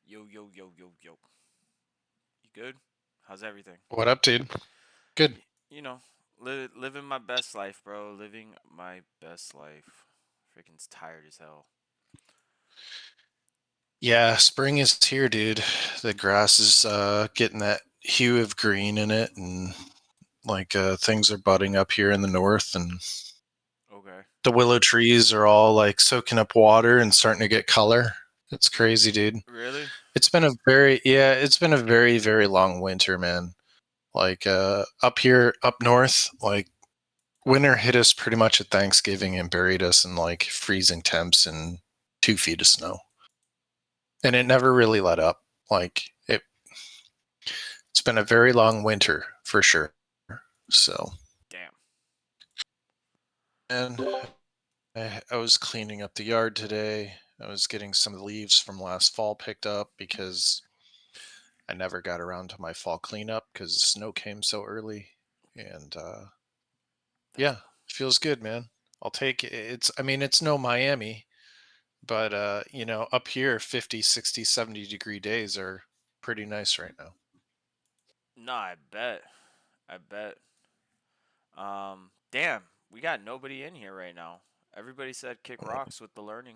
Yo, yo, yo, yo, yo. You good? How's everything? What up, dude? Good. You know, living my best life, bro. Living my best life. Freaking tired as hell. Yeah, spring is here, dude. The grass is getting that hue of green in it, and things are budding up here in the north, and Okay. the willow trees are all like soaking up water and starting to get color. It's crazy, dude. Really? It's been a very, very long winter, man. Up here, up north, like winter hit us pretty much at Thanksgiving and buried us in like freezing temps and 2 feet of snow. And it never really let up. It's been a very long winter for sure. So, Damn. and I was cleaning up the yard today. I was getting some of the leaves from last fall picked up because I never got around to my fall cleanup because the snow came so early. And That's yeah, feels good, man. I'll take it. I mean, it's no Miami, but up here 50, 60, 70-degree days are pretty nice right now. no. I bet. I bet. Damn. We got nobody in here right now. Everybody said kick rocks with the learning.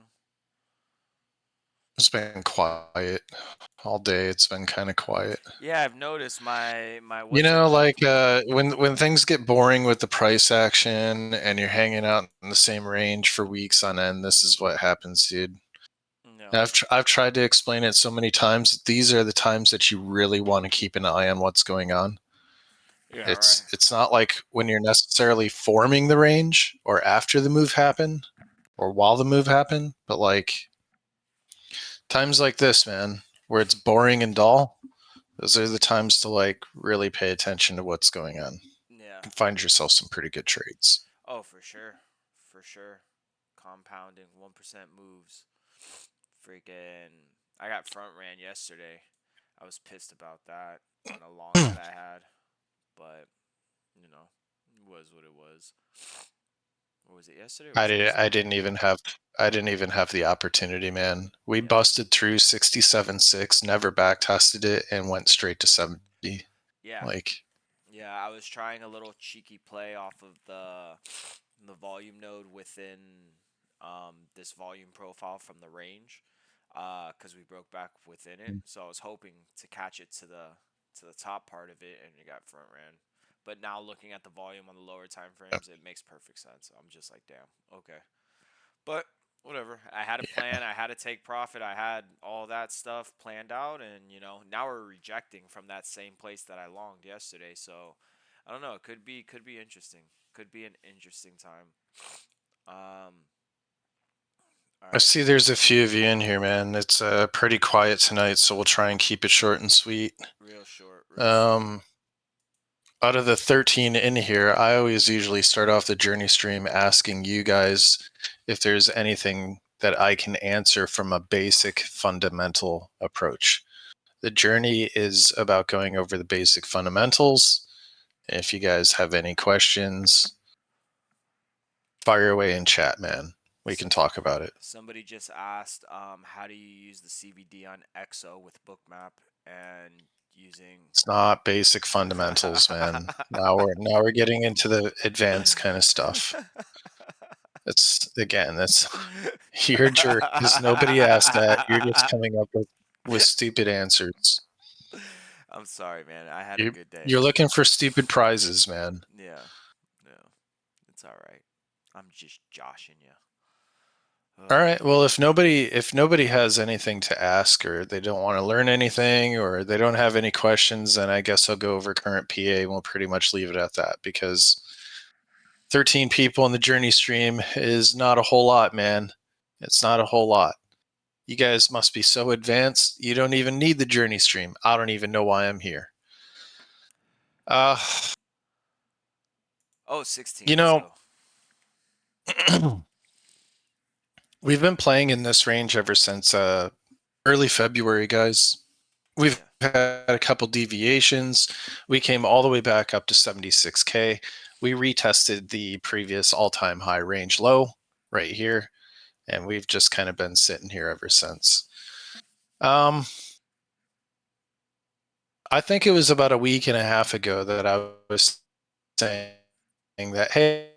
It's been quiet all day. It's been kind of quiet. Yeah, I've noticed my You what's it know, called? when things get boring with the price action and you're hanging out in the same range for weeks on end, this is what happens, dude. No. And I've tried to explain it so many times. These are the times that you really want to keep an eye on what's going on. Yeah. Right. It's not like when you're necessarily forming the range or after the move happened or while the move happened, but like times like this, man, where it's boring and dull. Those are the times to like really pay attention to what's going on. You Yeah. can find yourself some pretty good trades. Oh, for sure. For sure. Compounding 1% moves. Freaking. I got front ran yesterday. I was pissed about that on a long that I had. But, you know, it was what it was. Or was it yesterday or was it I yesterday? didn't even have the opportunity, man. We Yeah. busted through 67.6, never back tested it, and went straight to 70. Yeah. Like, Yeah, I was trying a little cheeky play off of the volume node within this volume profile from the range, because we broke back within it. So I was hoping to catch it to the top part of it, and it got front ran. But now looking at the volume on the lower time frames, it makes perfect sense. I'm just like, damn, okay. But whatever. I had a yeah. plan. I had to take profit. I had all that stuff planned out, and now we're rejecting from that same place that I longed yesterday. So I don't know. It could be interesting. Could be an interesting time. Um. All I right. see there's a few of you in here, man. It's pretty quiet tonight, so we'll try and keep it short and sweet. Real short. Real sweet. Um, Out of the 13 in here, I always usually start off the journey stream asking you guys if there's anything that I can answer from a basic fundamental approach. The journey is about going over the basic fundamentals. If you guys have any questions, fire away in chat, man. We S- can talk about it. Somebody just asked, how do you use the CVD on EXO with Bookmap and using? It's not basic fundamentals, man. Now we're getting into the advanced kind of stuff. That's you're a jerk because nobody asked that. You're just coming up with stupid answers. I'm sorry, man. I had a You good day. you're looking for stupid prizes, man. Yeah, no, it's all right. I'm just joshing you. All Ugh. right. Well, if nobody has anything to ask or they don't want to learn anything or they don't have any questions, then I guess I'll go over current PA and we'll pretty much leave it at that because 13 people in the journey stream is not a whole lot, man. It's not a whole lot. You guys must be so advanced, you don't even need the journey stream. I don't even know why I'm here. Uh, Oh, 16. you Let's know, go. we've been playing in this range ever since early February, guys. We've Yeah. had a couple deviations. We came all the way back up to 76K. We retested the previous all-time high range low right here, and we've just kind of been sitting here ever since. Um, I think it was about a week and a half ago that I was saying that, hey,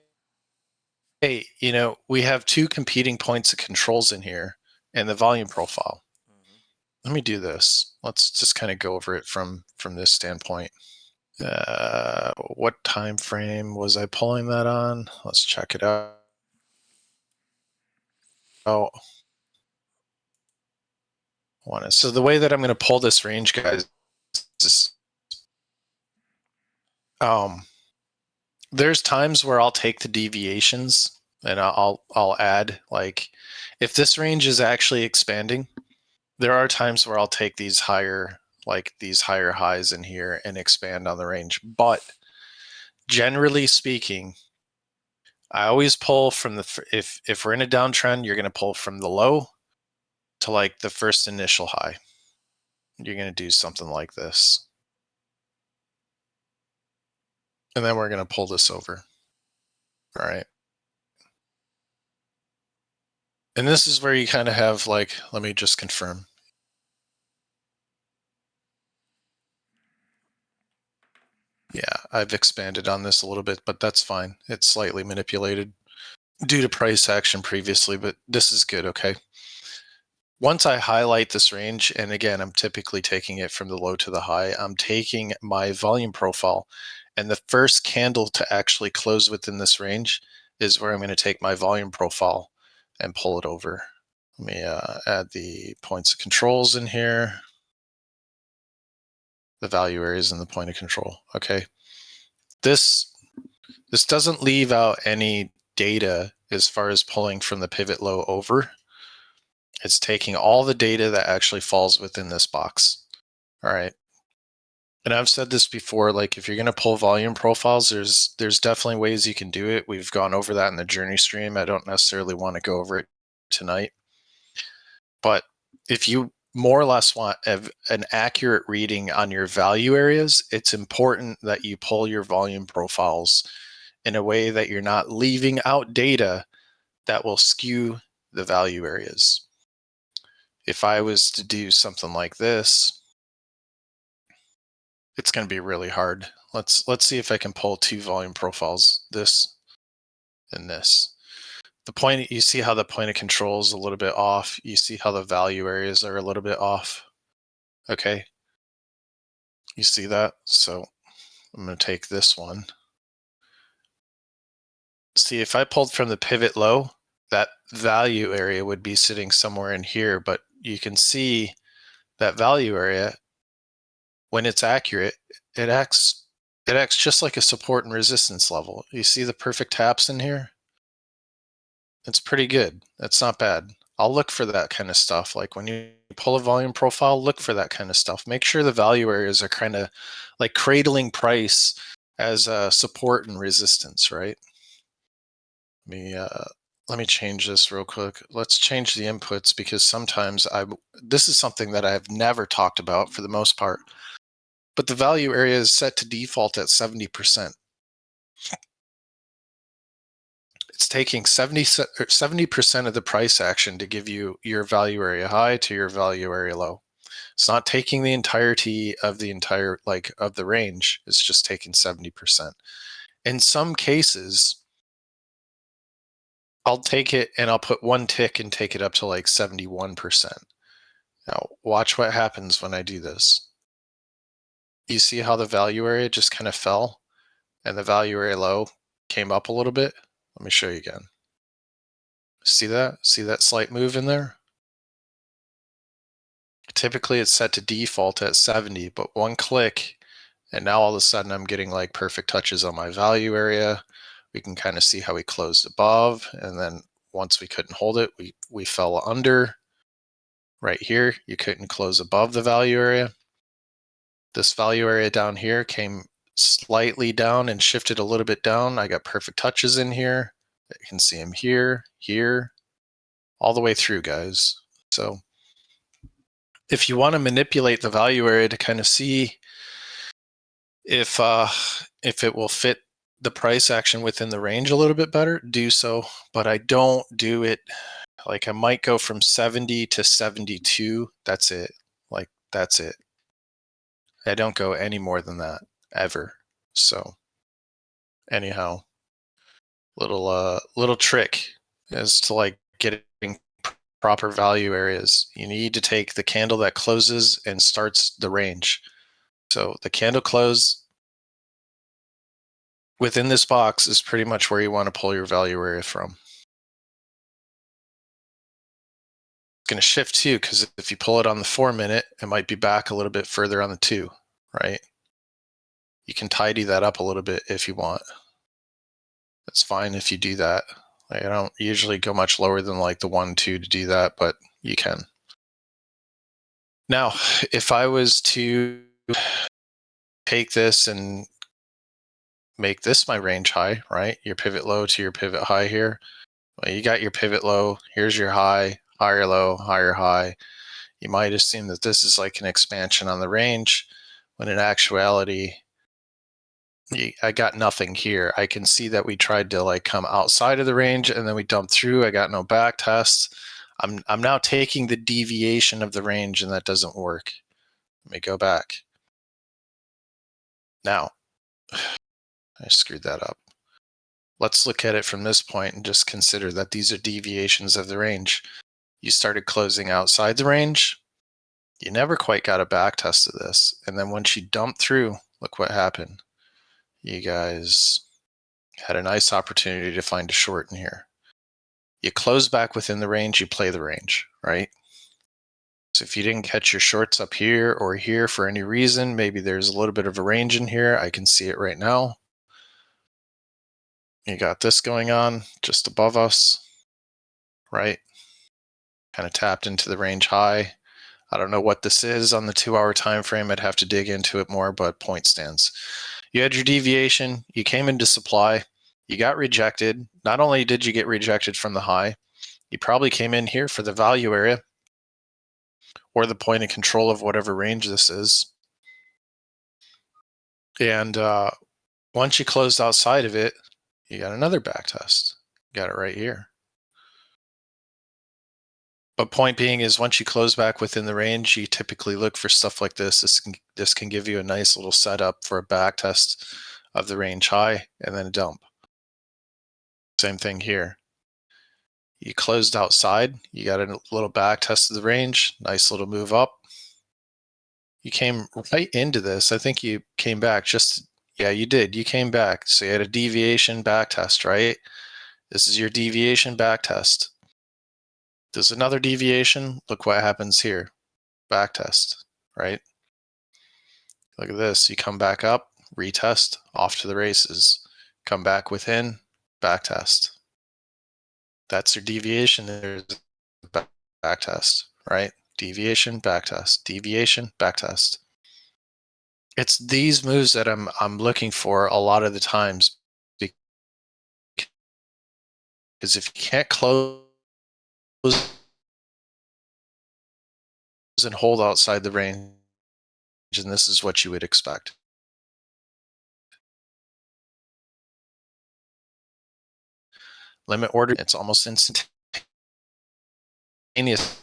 we have two competing points of controls in here and the volume profile. Mm-hmm. Let me do this. Let's just kind of go over it from this standpoint. What time frame was I pulling that on? Let's check it out. Oh, so the way that I'm going to pull this range, guys, is there's times where I'll take the deviations and I'll add, like, if this range is actually expanding, there are times where I'll take these higher highs in here and expand on the range. But generally speaking, I always pull from if we're in a downtrend, you're going to pull from the low to like the first initial high. You're going to do something like this. And then we're going to pull this over. All right. And this is where you kind of have, like, let me just confirm. Yeah, I've expanded on this a little bit, but that's fine. It's slightly manipulated due to price action previously, but this is good, okay? Once I highlight this range, and again, I'm typically taking it from the low to the high, I'm taking my volume profile, and the first candle to actually close within this range is where I'm going to take my volume profile and pull it over. Let me add the points of controls in here, the value areas and the point of control. Okay. This doesn't leave out any data as far as pulling from the pivot low over. It's taking all the data that actually falls within this box. All right. And I've said this before, like, if you're going to pull volume profiles, there's definitely ways you can do it. We've gone over that in the journey stream. I don't necessarily want to go over it tonight. But if you more or less want an accurate reading on your value areas, it's important that you pull your volume profiles in a way that you're not leaving out data that will skew the value areas. If I was to do something like this, it's going to be really hard. Let's see if I can pull two volume profiles, this and this. The point, you see how the point of control is a little bit off. You see how the value areas are a little bit off. Okay. You see that? So I'm going to take this one. See, if I pulled from the pivot low, that value area would be sitting somewhere in here, but you can see that value area, when it's accurate, it acts just like a support and resistance level. You see the perfect taps in here? It's pretty good. That's not bad. I'll look for that kind of stuff. Like when you pull a volume profile, look for that kind of stuff. Make sure the value areas are kind of like cradling price as a support and resistance, right? Let me change this real quick. Let's change the inputs, because sometimes this is something that I've never talked about for the most part, but the value area is set to default at 70%. It's taking 70% of the price action to give you your value area high to your value area low. It's not taking the entirety of the of the range. It's just taking 70%. In some cases, I'll take it and I'll put one tick and take it up to like 71%. Now, watch what happens when I do this. You see how the value area just kind of fell and the value area low came up a little bit? Let me show you again. See that? See that slight move in there? Typically it's set to default at 70, but one click and now all of a sudden I'm getting like perfect touches on my value area. We can kind of see how we closed above, and then once we couldn't hold it, we fell under. Right here, you couldn't close above the value area. This value area down here came slightly down and shifted a little bit down. I got perfect touches in here. You can see them here, here, all the way through, guys. So if you want to manipulate the value area to kind of see if it will fit the price action within the range a little bit better, do so. But I don't do it, like I might go from 70 to 72. That's it. Like that's it. I don't go any more than that ever. So anyhow, little trick is to like getting proper value areas. You need to take the candle that closes and starts the range. So the candle close within this box is pretty much where you want to pull your value area from. It's going to shift too, because if you pull it on the 4-minute, it might be back a little bit further on the 2, right? You can tidy that up a little bit if you want. It's fine if you do that. I don't usually go much lower than like the 1, 2 to do that, but you can. Now, if I was to take this and make this my range high, right? Your pivot low to your pivot high here. Well, you got your pivot low. Here's your high, higher low, higher high. You might assume that this is like an expansion on the range, when in actuality, I got nothing here. I can see that we tried to like come outside of the range and then we dumped through. I got no back test. I'm now taking the deviation of the range and that doesn't work. Let me go back. Now, I screwed that up. Let's look at it from this point and just consider that these are deviations of the range. You started closing outside the range. You never quite got a back test of this. And then once you dumped through, look what happened. You guys had a nice opportunity to find a short in here. You close back within the range, you play the range, right? So if you didn't catch your shorts up here or here for any reason, maybe there's a little bit of a range in here. I can see it right now. You got this going on just above us, right? Kind of tapped into the range high. I don't know what this is on the 2-hour time frame. I'd have to dig into it more, but point stands. You had your deviation. You came into supply. You got rejected. Not only did you get rejected from the high, you probably came in here for the value area or the point of control of whatever range this is. And once you closed outside of it, you got another back test. You got it right here. But point being is once you close back within the range, you typically look for stuff like this. This can give you a nice little setup for a back test of the range high and then a dump. Same thing here. You closed outside, you got a little back test of the range, nice little move up. You came right into this. I think you came back yeah, you did. You came back. So you had a deviation back test, right? This is your deviation back test. There's another deviation. Look what happens here. Back test, right? Look at this. You come back up, retest, off to the races. Come back within, back test. That's your deviation. There's back test, right? Deviation, back test. Deviation, back test. It's these moves that I'm looking for a lot of the times, because if you can't close and hold outside the range, and this is what you would expect. Limit order, it's almost instantaneous.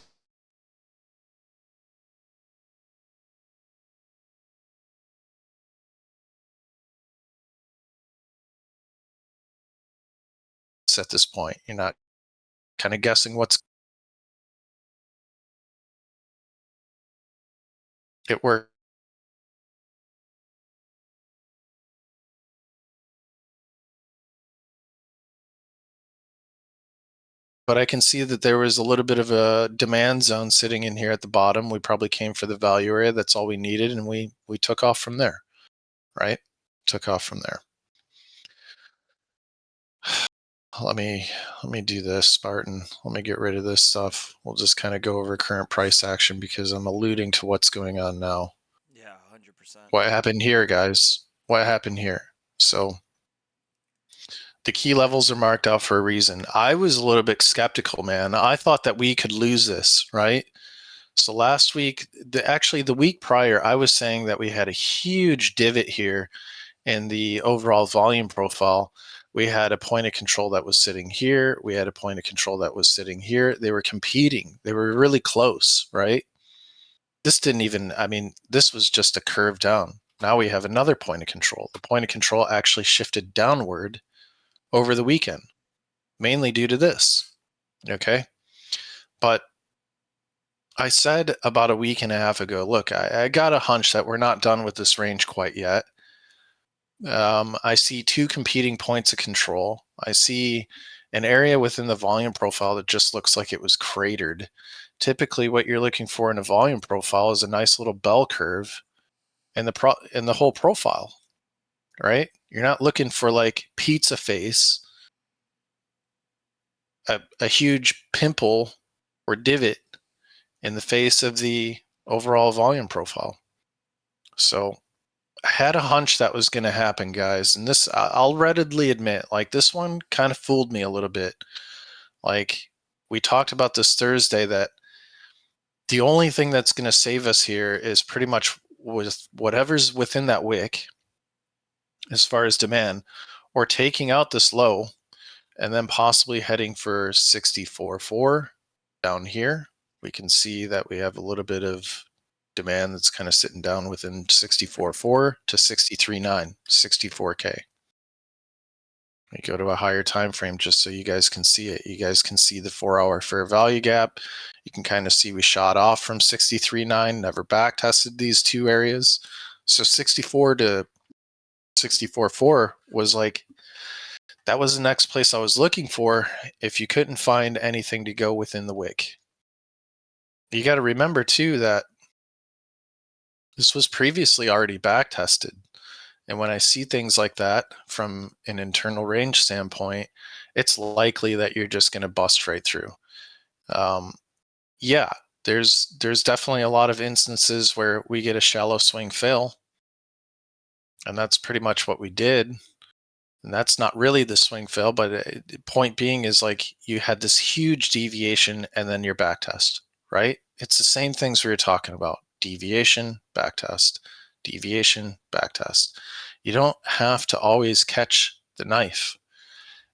At this point, you're not kind of guessing it works. But I can see that there was a little bit of a demand zone sitting in here at the bottom. We probably came for the value area. That's all we needed, and we took off from there, right? Took off from there. Let me do this, Spartan. Let me get rid of this stuff. We'll just kind of go over current price action because I'm alluding to what's going on now. Yeah, 100%. What happened here, guys? What happened here? So the key levels are marked out for a reason. I was a little bit skeptical, man. I thought that we could lose this, right? So last week, actually the week prior, I was saying that we had a huge divot here in the overall volume profile. We had a point of control that was sitting here. We had a point of control that was sitting here. They were competing. They were really close, right? this didn't even, I mean, this was just a curve down. Now we have another point of control. The point of control actually shifted downward over the weekend, mainly due to this. Okay. But I said about a week and a half ago, look, I got a hunch that we're not done with this range quite yet. I see two competing points of control. I see an area within the volume profile that just looks like it was cratered. Typically, what you're looking for in a volume profile is a nice little bell curve in the whole profile, right? You're not looking for like pizza face, a huge pimple or divot in the face of the overall volume profile. So I had a hunch that was going to happen, guys. And this, I'll readily admit, like this one kind of fooled me a little bit. Like we talked about this Thursday that the only thing that's going to save us here is pretty much with whatever's within that wick as far as demand, or taking out this low and then possibly heading for 64.4 down here. We can see that we have a little bit of demand that's kind of sitting down within 64.4 to 63.9, 64K. We go to a higher time frame just so you guys can see it. You guys can see the 4-hour fair value gap. You can kind of see we shot off from 63.9, never back tested these two areas. So 64 to 64.4 was like, that was the next place I was looking for if you couldn't find anything to go within the wick. You got to remember too that this was previously already back tested. And when I see things like that from an internal range standpoint, it's likely that you're just going to bust right through. Um, yeah, there's definitely a lot of instances where we get a shallow swing fail, and that's pretty much what we did. And that's not really the swing fail, but point being is like you had this huge deviation and then your back test, right? It's the same things we were talking about: deviation, back test, deviation, back test. You don't have to always catch the knife.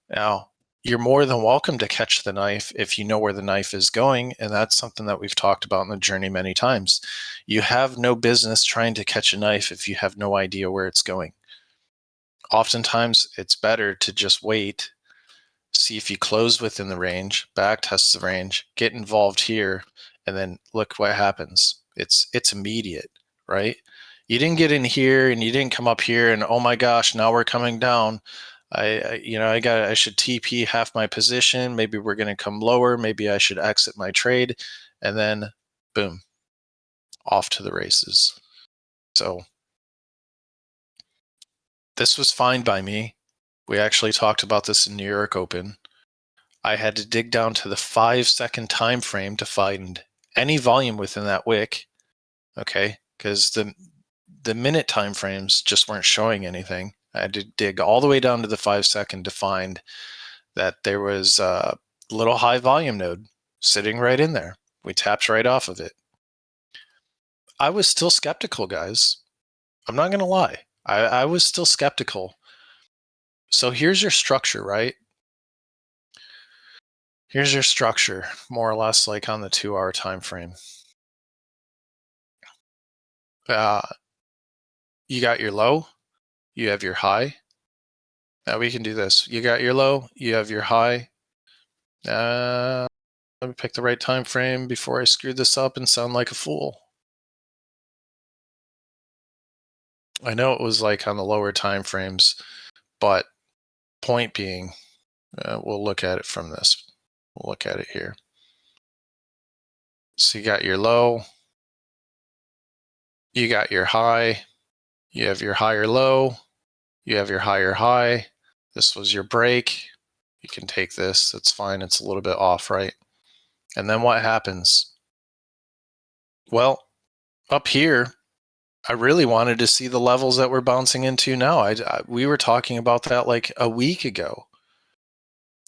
Now, you're more than welcome to catch the knife if you know where the knife is going. And that's something that we've talked about in the journey many times. You have no business trying to catch a knife if you have no idea where it's going. Oftentimes, it's better to just wait, see if you close within the range, back test the range, get involved here, and then look what happens. It's immediate, right? You didn't get in here and you didn't come up here and oh my gosh, now we're coming down. I should TP half my position. Maybe we're going to come lower. Maybe I should exit my trade, and then boom, off to the races. So this was fine by me. We actually talked about this in New York Open. I had to dig down to the 5-second time frame to find any volume within that wick. Okay, because the minute time frames just weren't showing anything. I had to dig all the way down to the 5-second to find that there was a little high volume node sitting right in there. We tapped right off of it. I was still skeptical, guys. I'm not going to lie. I was still skeptical. So here's your structure, right? Here's your structure, more or less like on the 2-hour time frame. You got your low, you have your high. Now we can do this. You got your low, you have your high. Let me pick the right time frame before I screw this up and sound like a fool. I know it was like on the lower time frames, but point being, we'll look at it from this. We'll look at it here. So you got your low, you got your high, you have your higher low, you have your higher high. This was your break. You can take this. That's fine. It's a little bit off, right? And then what happens? Well, up here, I really wanted to see the levels that we're bouncing into now. We were talking about that like a week ago.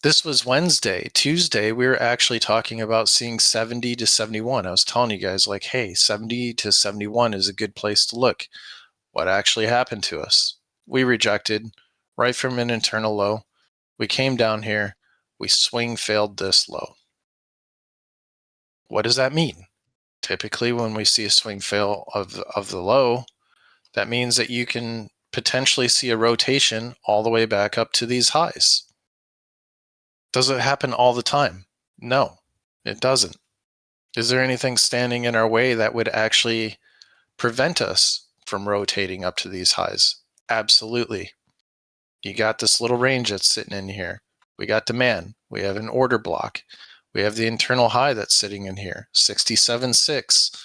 This was Wednesday. Tuesday, we were actually talking about seeing 70 to 71. I was telling you guys, like, hey, 70 to 71 is a good place to look. What actually happened to us? We rejected right from an internal low. We came down here. We swing failed this low. What does that mean? typically when we see a swing fail of the low, that means that you can potentially see a rotation all the way back up to these highs. Does it happen all the time? No, it doesn't. Is there anything standing in our way that would actually prevent us from rotating up to these highs? Absolutely. You got this little range that's sitting in here. We got demand. We have an order block. We have the internal high that's sitting in here, 67.6.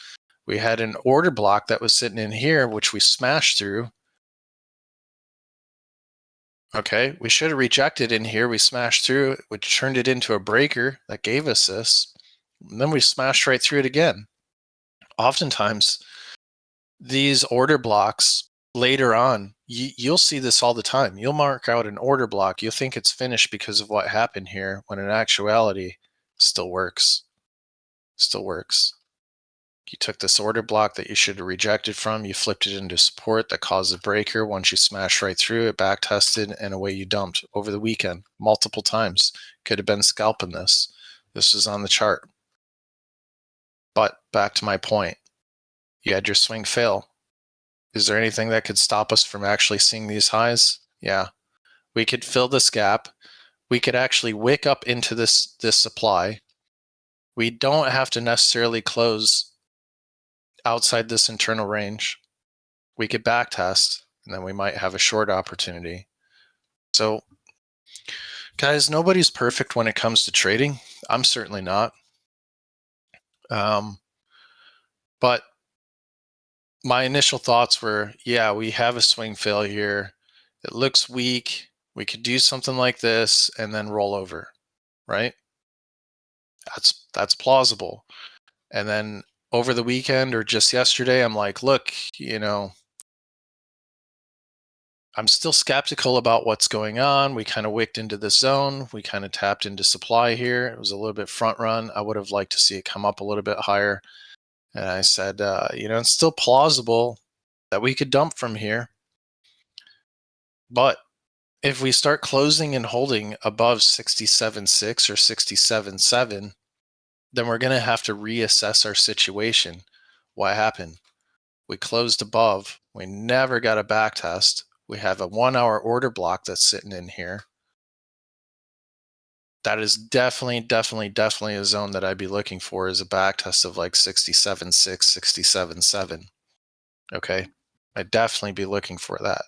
We had an order block that was sitting in here, which we smashed through. Okay, we should have rejected in here. We smashed through it, which turned it into a breaker that gave us this. And then we smashed right through it again. Oftentimes, these order blocks later on, you'll see this all the time. You'll mark out an order block. You'll think it's finished because of what happened here, when in actuality, still works. Still works. You took this order block that you should have rejected from, you flipped it into support that caused a breaker. Once you smashed right through it, back tested, and away you dumped over the weekend multiple times. Could have been scalping this. This is on the chart. But back to my point, you had your swing fail. Is there anything that could stop us from actually seeing these highs? Yeah. We could fill this gap. We could actually wick up into this supply. We don't have to necessarily close outside this internal range. We could back test, and then we might have a short opportunity. So, guys, nobody's perfect when it comes to trading. I'm certainly not. But my initial thoughts were, yeah, we have a swing fail here. It looks weak. We could do something like this and then roll over, right? That's plausible. And then over the weekend or just yesterday, I'm like, look, I'm still skeptical about what's going on. We kind of wicked into the zone. We kind of tapped into supply here. It was a little bit front run. I would have liked to see it come up a little bit higher. And I said, it's still plausible that we could dump from here. But if we start closing and holding above 67.6 or 67.7, then we're going to have to reassess our situation. What happened? We closed above. We never got a back test. We have a 1 hour order block that's sitting in here. That is definitely a zone that I'd be looking for, is a back test of like 67.6, 67.7. Okay. I'd definitely be looking for that.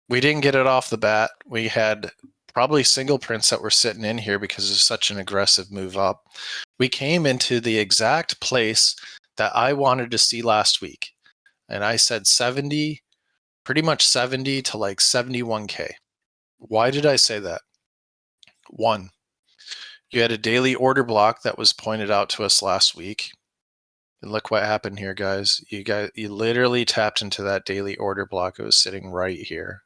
We didn't get it off the bat. We had probably single prints that were sitting in here because of such an aggressive move up. We came into the exact place that I wanted to see last week. And I said 70, pretty much 70 to like 71K. Why did I say that? One, you had a daily order block that was pointed out to us last week. And look what happened here, guys. You literally tapped into that daily order block. It was sitting right here.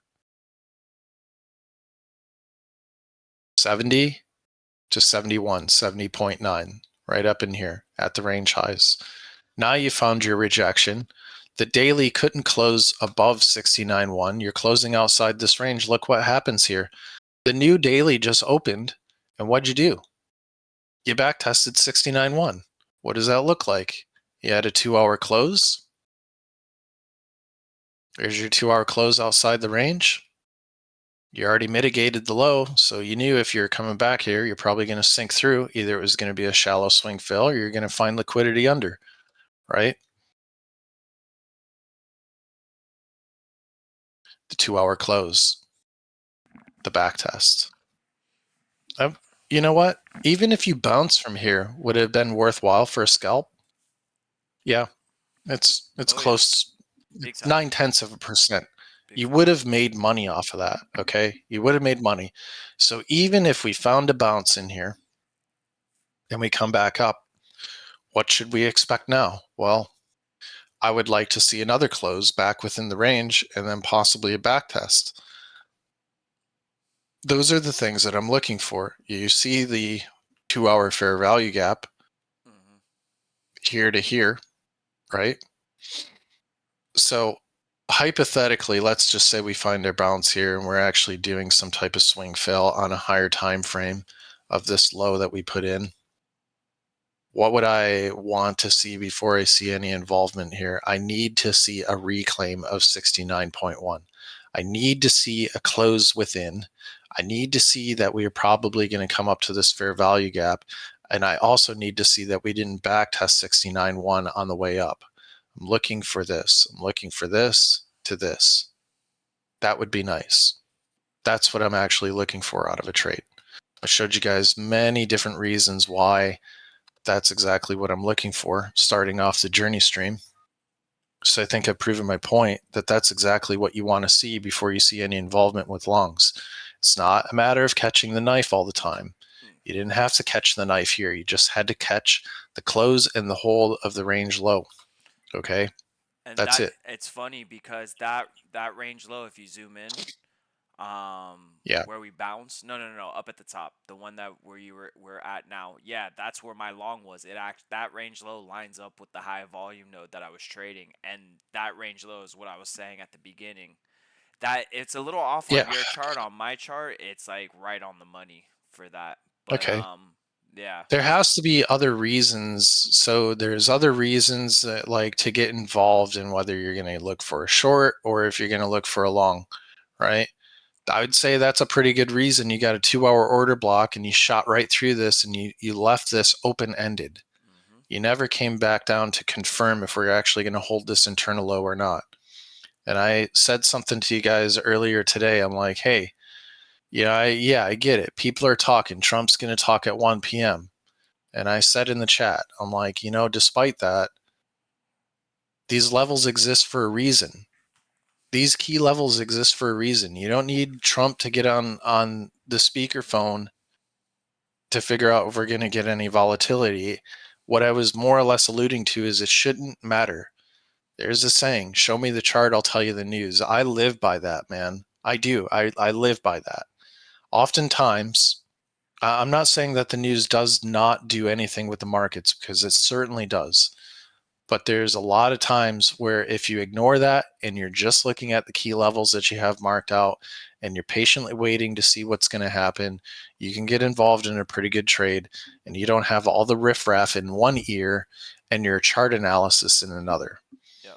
70 to 71, 70.9, right up in here at the range highs. Now you found your rejection. The daily couldn't close above 69.1. You're closing outside this range. Look what happens here. The new daily just opened, and what'd you do? You back tested 69.1. What does that look like? You had a 2 hour close. There's your 2 hour close outside the range. You already mitigated the low, so you knew if you're coming back here, you're probably going to sink through. Either it was going to be a shallow swing fill, or you're going to find liquidity under, right? The 2 hour close, the back test. You know what? Even if you bounce from here, would it have been worthwhile for a scalp? Yeah, it's close. Yeah. 0.9%. You would have made money off of that. Okay, you would have made money. So even if we found a bounce in here and we come back up, what should we expect now? Well, I would like to see another close back within the range and then possibly a back test. Those are the things that I'm looking for. You see the 2 hour fair value gap here to here, right? So hypothetically, let's just say we find our bounce here and we're actually doing some type of swing fail on a higher time frame of this low that we put in. What would I want to see before I see any involvement here? I need to see a reclaim of 69.1. I need to see a close within. I need to see that we are probably going to come up to this fair value gap. And I also need to see that we didn't back test 69.1 on the way up. I'm looking for this. I'm looking for this to this. That would be nice. That's what I'm actually looking for out of a trade. I showed you guys many different reasons why that's exactly what I'm looking for, starting off the journey stream. So I think I've proven my point that that's exactly what you want to see before you see any involvement with longs. It's not a matter of catching the knife all the time. You didn't have to catch the knife here. You just had to catch the close and the hold of the range low. Okay, And that's that it. it's funny because that range low, if you zoom in, Yeah. where we bounce, no, up at the top, the one that where you we're at now, yeah, that's where my long was. That range low lines up with the high volume node that I was trading, and that range low is what I was saying at the beginning. That it's a little off on Yeah. your chart. On my chart, it's like right on the money for that. But Okay. yeah. There has to be other reasons. So there's other reasons that, like, to get involved in whether you're going to look for a short or if you're going to look for a long, right? I would say that's a pretty good reason. You got a 2 hour order block and you shot right through this and you left this open ended. Hmm. You never came back down to confirm if we're actually going to hold this internal low or not. And I said something to you guys earlier today. I'm like, hey, I get it. People are talking. Trump's going to talk at 1 p.m. And I said in the chat, I'm like, despite that, these levels exist for a reason. These key levels exist for a reason. You don't need Trump to get on the speakerphone to figure out if we're going to get any volatility. What I was more or less alluding to is it shouldn't matter. There's a saying, show me the chart, I'll tell you the news. I live by that, man. I do. I live by that. Oftentimes, I'm not saying that the news does not do anything with the markets, because it certainly does. But there's a lot of times where if you ignore that and you're just looking at the key levels that you have marked out and you're patiently waiting to see what's going to happen, you can get involved in a pretty good trade and you don't have all the riffraff in one ear and your chart analysis in another. Yep.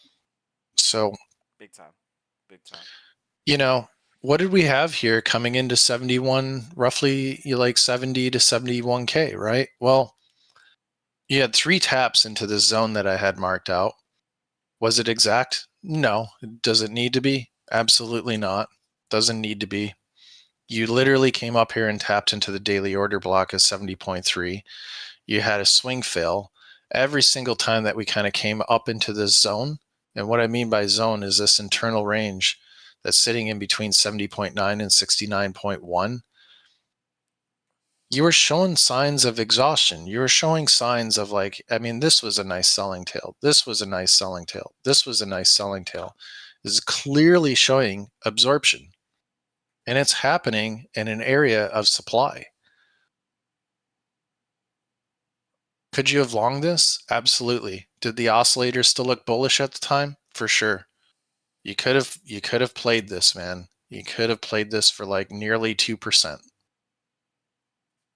So, Big time. Big time. you know, what did we have here coming into 71, roughly like 70 to 71K, right? Well, you had 3 taps into this zone that I had marked out. Was it exact? No. Does it need to be? Absolutely not. Doesn't need to be. You literally came up here and tapped into the daily order block of 70.3. You had a swing fail every single time that we kind of came up into this zone. And what I mean by zone is this internal range that's sitting in between 70.9 and 69.1. You were showing signs of exhaustion. You were showing signs of, like, I mean, this was a nice selling tail. This was a nice selling tail. This was a nice selling tail. This is clearly showing absorption. And it's happening in an area of supply. Could you have longed this? Absolutely. Did the oscillator still look bullish at the time? For sure. You could have played this, man. You could have played this for like nearly 2%.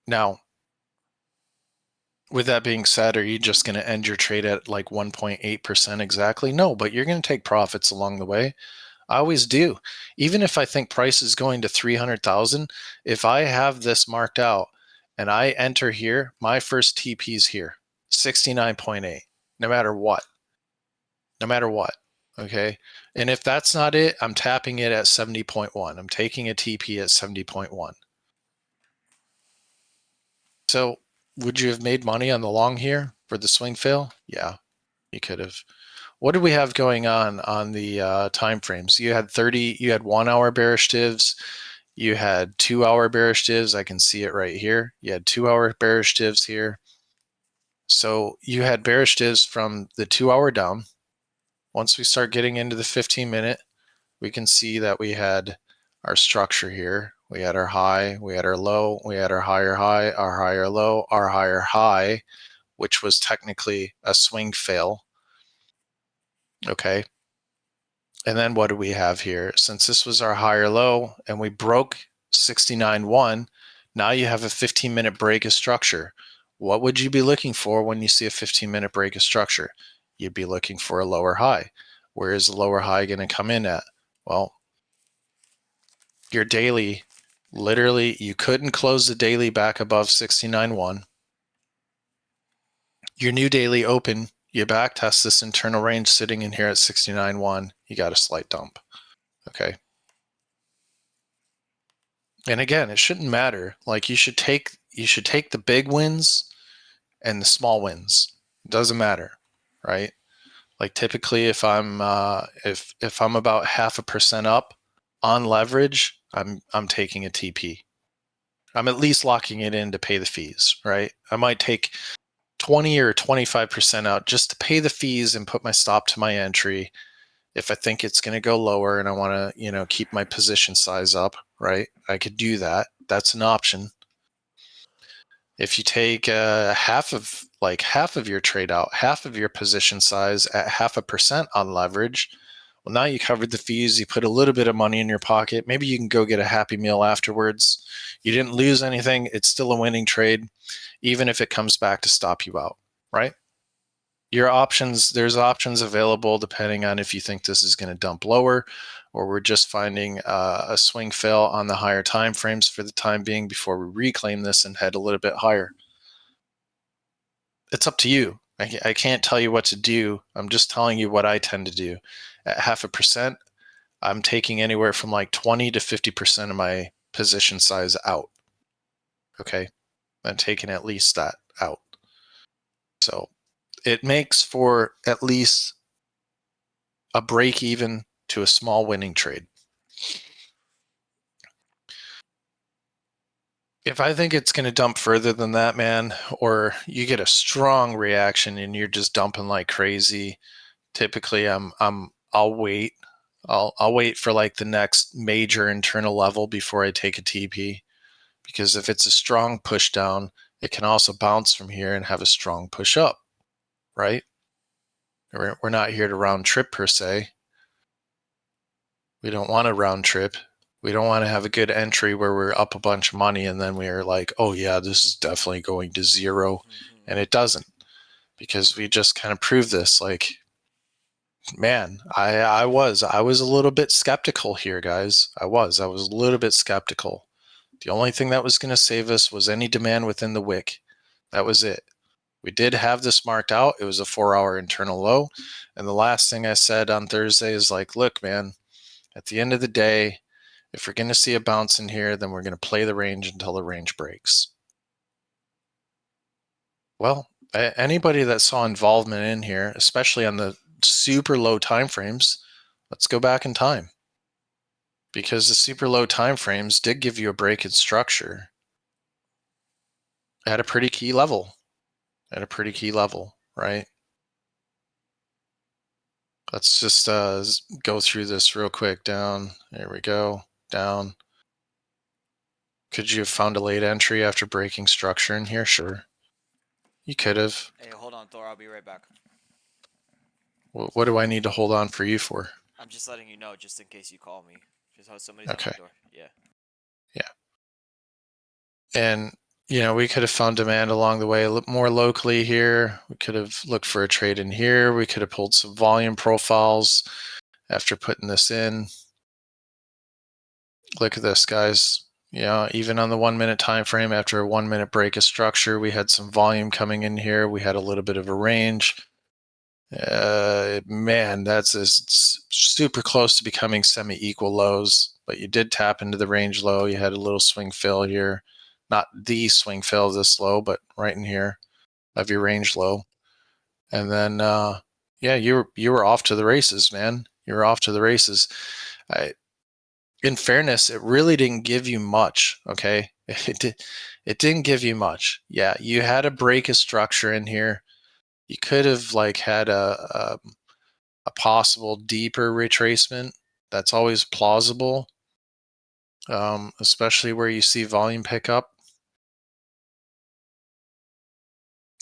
Now, with that being said, are you just going to end your trade at like 1.8% exactly? No, but you're going to take profits along the way. I always do. Even if I think price is going to 300,000, if I have this marked out and I enter here, my first TP is here, 69.8, no matter what. No matter what. Okay. And if that's not it, I'm tapping it at 70.1. I'm taking a TP at 70.1. So would you have made money on the long here for the swing fail? Yeah, you could have. What did we have going on the time frames? You had 1 hour bearish divs. You had 2 hour bearish divs. I can see it right here. You had 2 hour bearish divs here. So you had bearish divs from the 2 hour down. Once we start getting into the 15-minute, we can see that we had our structure here. We had our high, we had our low, we had our higher high, our higher low, our higher high, which was technically a swing fail. Okay. And then what do we have here? Since this was our higher low and we broke 69.1, now you have a 15-minute break of structure. what would you be looking for when you see a 15-minute break of structure? You'd be looking for a lower high. Where is the lower high going to come in at? Well, your daily, literally, you couldn't close the daily back above 69.1. Your new daily open, you back test this internal range sitting in here at 69.1. You got a slight dump. Okay. And again, it shouldn't matter. Like you should take the big wins and the small wins. It doesn't matter, right? Like typically, if I'm if I'm about 0.5% up on leverage, I'm taking a TP. I'm at least locking it in to pay the fees, right? I might take 20 or 25% out just to pay the fees and put my stop to my entry. If I think it's going to go lower and I want to, keep my position size up, right? I could do that. That's an option. If you take half of your trade out, half of your position size at 0.5% on leverage, well, now you covered the fees. You put a little bit of money in your pocket. Maybe you can go get a Happy Meal afterwards. You didn't lose anything. It's still a winning trade, even if it comes back to stop you out, right? There's options available depending on if you think this is going to dump lower, or we're just finding a swing fail on the higher time frames for the time being before we reclaim this and head a little bit higher. It's up to you. I can't tell you what to do. I'm just telling you what I tend to do. At 0.5%, I'm taking anywhere from like 20 to 50% of my position size out. Okay. I'm taking at least that out. So it makes for at least a break even to a small winning trade. If I think it's going to dump further than that, man, or you get a strong reaction and you're just dumping like crazy, typically I'll wait. I'll wait for like the next major internal level before I take a TP, because if it's a strong push down, it can also bounce from here and have a strong push up, right? We're not here to round trip per se. We don't want a round trip. We don't want to have a good entry where we're up a bunch of money and then we're like, oh yeah, this is definitely going to zero. And it doesn't, because we just kind of proved this. Like, man, I was a little bit skeptical here, guys. I was a little bit skeptical. The only thing that was going to save us was any demand within the wick. That was it. We did have this marked out. It was a 4-hour internal low. And the last thing I said on Thursday is like, look, man, at the end of the day, if we're going to see a bounce in here, then we're going to play the range until the range breaks. Well, anybody that saw involvement in here, especially on the super low time frames, let's go back in time. Because the super low time frames did give you a break in structure at a pretty key level. Right? Let's just go through this real quick. Down. There we go. Down. Could you have found a late entry after breaking structure in here? Sure. You could have. Hey, hold on, Thor. I'll be right back. What do I need to hold on for you for? I'm just letting you know, just in case you call me. Just how somebody's Okay. at my door. Yeah. Yeah. And, we could have found demand along the way a little more locally here. We could have looked for a trade in here. We could have pulled some volume profiles after putting this in. Look at this, guys. Even on the 1 minute time frame, after a 1 minute break of structure, we had some volume coming in here. We had a little bit of a range. Man, that's super close to becoming semi-equal lows, but you did tap into the range low. You had a little swing fill here. Not the swing fill this low, but right in here of your range low. And then, yeah, you were off to the races, man. You were off to the races. In fairness, it really didn't give you much. Okay, it didn't give you much. Yeah, you had a break of structure in here. You could have had a possible deeper retracement. That's always plausible, especially where you see volume pick up.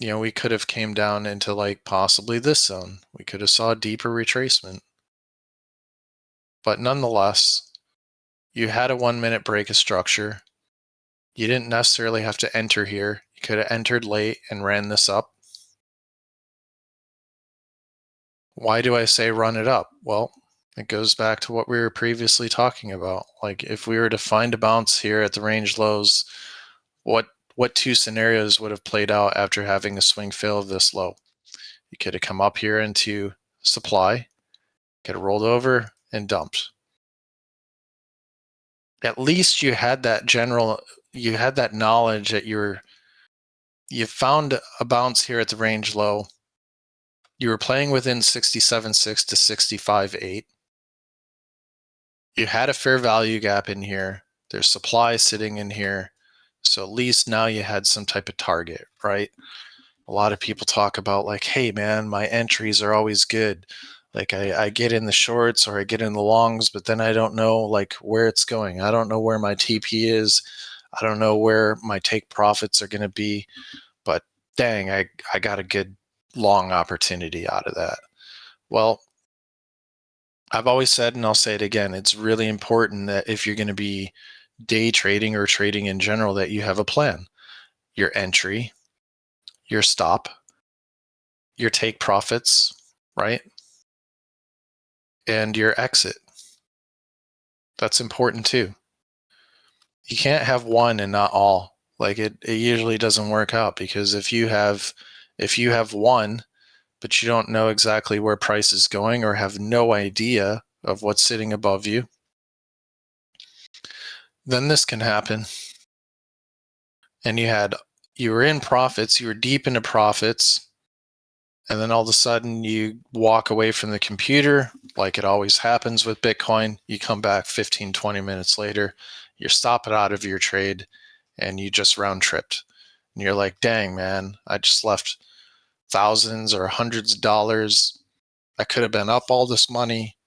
We could have came down into possibly this zone. We could have saw a deeper retracement. But nonetheless, you had a 1 minute break of structure. You didn't necessarily have to enter here. You could have entered late and ran this up. Why do I say run it up? Well, it goes back to what we were previously talking about. Like if we were to find a bounce here at the range lows, what two scenarios would have played out after having a swing fail this low? You could have come up here into supply, could have rolled over and dumped. At least you had that knowledge that you found a bounce here at the range low. You were playing within 67.6 to 65.8. You had a fair value gap in here. There's supply sitting in here. So at least now you had some type of target, right? A lot of people talk about like, hey man, my entries are always good. Like I get in the shorts or I get in the longs, but then I don't know like where it's going. I don't know where my TP is. I don't know where my take profits are going to be. But dang, I got a good long opportunity out of that. Well, I've always said, and I'll say it again, it's really important that if you're going to be day trading or trading in general, that you have a plan. Your entry, your stop, your take profits, right? And your exit. That's important too. You can't have one and not all. Like it usually doesn't work out because if you have one, but you don't know exactly where price is going or have no idea of what's sitting above you, then this can happen. And you were in profits, you were deep into profits, and then all of a sudden you walk away from the computer like it always happens with Bitcoin. You come back 15, 20 minutes later, you're stopping out of your trade and you just round tripped. And you're like, dang, man, I just left thousands or hundreds of dollars. I could have been up all this money.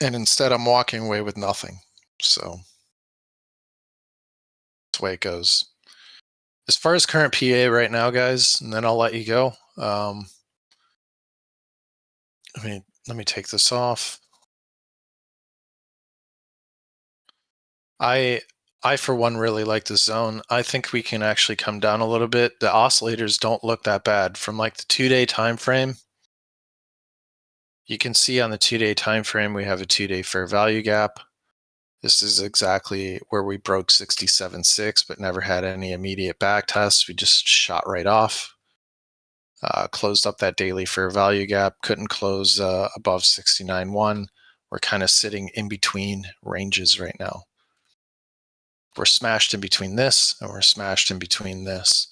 And instead, I'm walking away with nothing. So that's the way it goes. As far as current PA right now, guys, and then I'll let you go. Let me take this off. I for one really like this zone. I think we can actually come down a little bit. The oscillators don't look that bad from like the 2-day time frame. You can see on the 2-day time frame we have a 2-day fair value gap. This is exactly where we broke 67.6 but never had any immediate back tests. We just shot right off. Closed up that daily fair value gap, couldn't close above 69.1. We're kind of sitting in between ranges right now. We're smashed in between this and we're smashed in between this.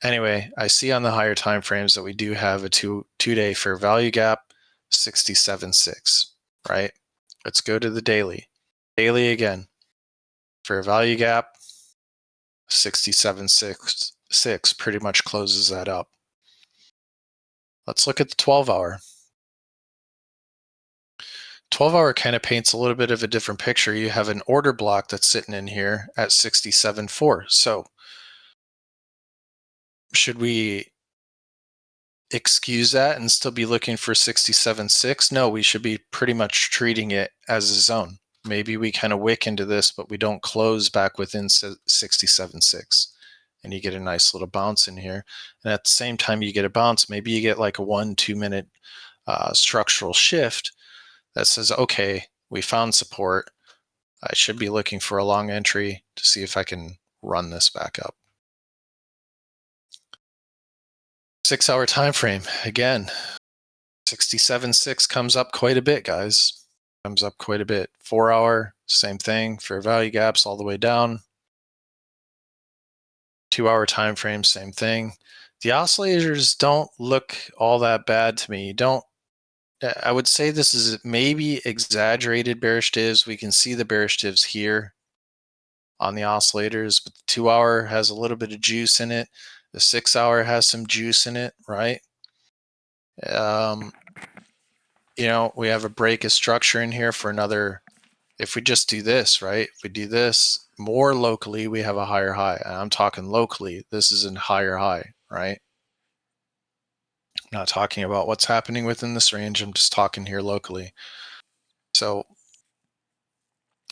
Anyway, I see on the higher time frames that we do have a two-day fair value gap, 67.6, right? Let's go to the daily. Daily again, fair value gap, 67.6 pretty much closes that up. Let's look at the 12-hour. 12-hour kind of paints a little bit of a different picture. You have an order block that's sitting in here at 67.4. So should we excuse that and still be looking for 67.6? No, we should be pretty much treating it as a zone. Maybe we kind of wick into this, but we don't close back within 67.6. And you get a nice little bounce in here. And at the same time you get a bounce, maybe you get like a 1-2 minute structural shift that says, okay, we found support. I should be looking for a long entry to see if I can run this back up. 6-hour time frame. Again, 67.6 comes up quite a bit, guys. Comes up quite a bit. 4-hour, same thing. Fair value gaps all the way down. 2-hour time frame, same thing. The oscillators don't look all that bad to me. I would say this is maybe exaggerated bearish divs. We can see the bearish divs here on the oscillators, but the 2-hour has a little bit of juice in it. The 6-hour has some juice in it, right? We have a break of structure in here for another. If we just do this, right? If we do this more locally, we have a higher high. I'm talking locally. This is a higher high, right? I'm not talking about what's happening within this range. I'm just talking here locally. So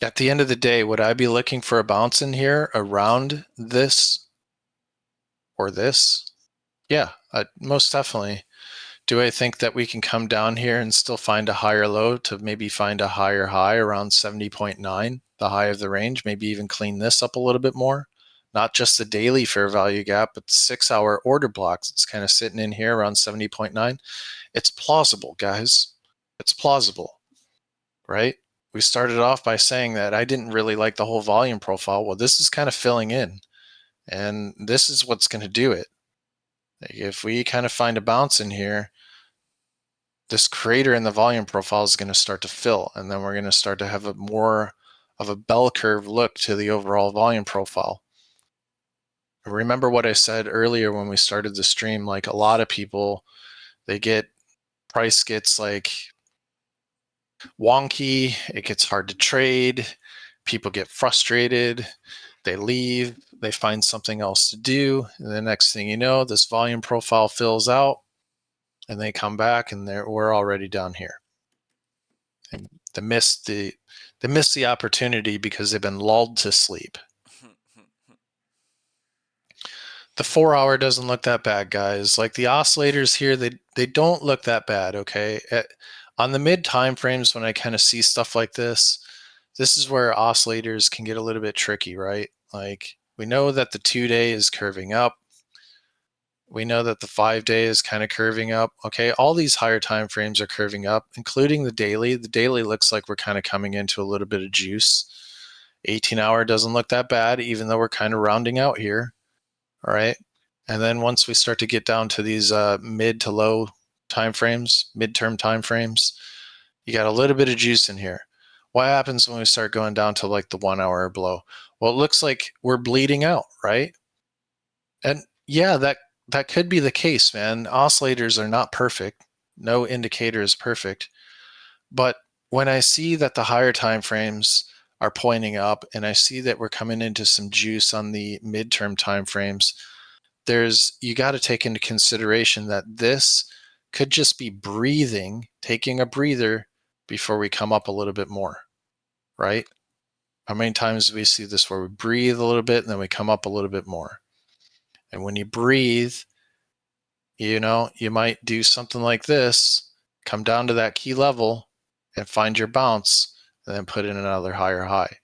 At the end of the day, would I be looking for a bounce in here around this or this? Yeah, most definitely. Do I think that we can come down here and still find a higher low to maybe find a higher high around 70.9, the high of the range, maybe even clean this up a little bit more? Not just the daily fair value gap, but the 6 hour order blocks. It's kind of sitting in here around 70.9. It's plausible, guys. It's plausible, right? We started off by saying that I didn't really like the whole volume profile. Well, this is kind of filling in, and this is what's going to do it. If we kind of find a bounce in here, this crater in the volume profile is going to start to fill, and then we're going to start to have a more of a bell curve look to the overall volume profile. Remember what I said earlier when we started the stream, like a lot of people, price gets like wonky, it gets hard to trade, people get frustrated, they leave, they find something else to do, and the next thing you know, this volume profile fills out, and they come back and we're already down here. And they miss the opportunity because they've been lulled to sleep. The 4 hour doesn't look that bad, guys. Like the oscillators here, they don't look that bad. Okay, on the mid time frames, when I kind of see stuff like this is where oscillators can get a little bit tricky, right? Like we know that the 2 day is curving up. We know that the 5 day is kind of curving up. Okay, all these higher time frames are curving up, including the daily. The daily looks like we're kind of coming into a little bit of juice. 18 hour doesn't look that bad, even though we're kind of rounding out here. All right. And then once we start to get down to these mid to low time frames, midterm time frames, you got a little bit of juice in here. What happens when we start going down to like the 1 hour or below? Well, it looks like we're bleeding out, right? And yeah, that could be the case, man. Oscillators are not perfect. No indicator is perfect. But when I see that the higher time frames are pointing up and I see that we're coming into some juice on the midterm time frames, you got to take into consideration that this could just be taking a breather before we come up a little bit more, right? How many times do we see this where we breathe a little bit and then we come up a little bit more? And when you breathe, you might do something like this, come down to that key level and find your bounce and then put in another higher high.